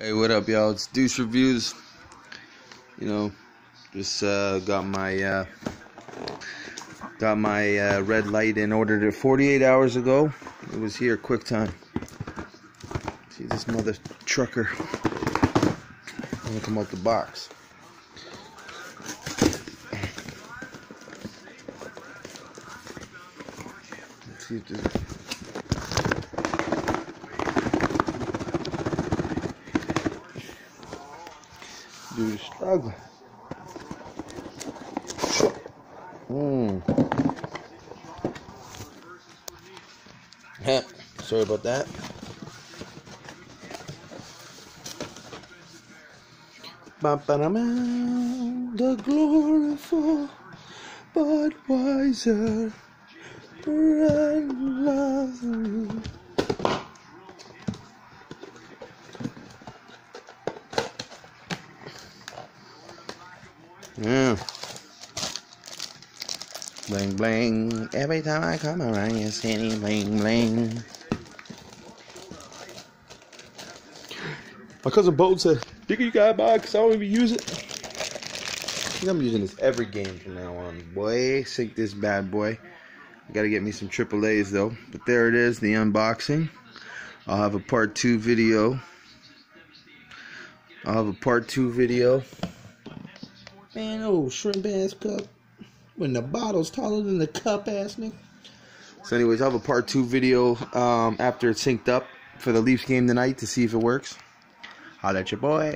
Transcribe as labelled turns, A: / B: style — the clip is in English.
A: Hey, what up, y'all? It's Deuce Reviews. Just got my red light and ordered it 48 hours ago. It was here quick time. See this mother trucker. I'm gonna come out the box. Let's see if this. Dude is struggling. Sorry about that. The glorious Budweiser. Yeah. Bling bling. Every time I come around, you see me bling bling. My cousin Bo said, "Digga, you got a box? I don't even use it." I think I'm using this every game from now on. Boy, sink this bad boy. I gotta get me some AAAs though. But there it is, the unboxing. I'll have a part 2 video. Man, oh, shrimp ass cup. When the bottle's taller than the cup, ass nigga. So anyways, I'll have a part 2 video after it's synced up for the Leafs game tonight to see if it works. Holla at your boy.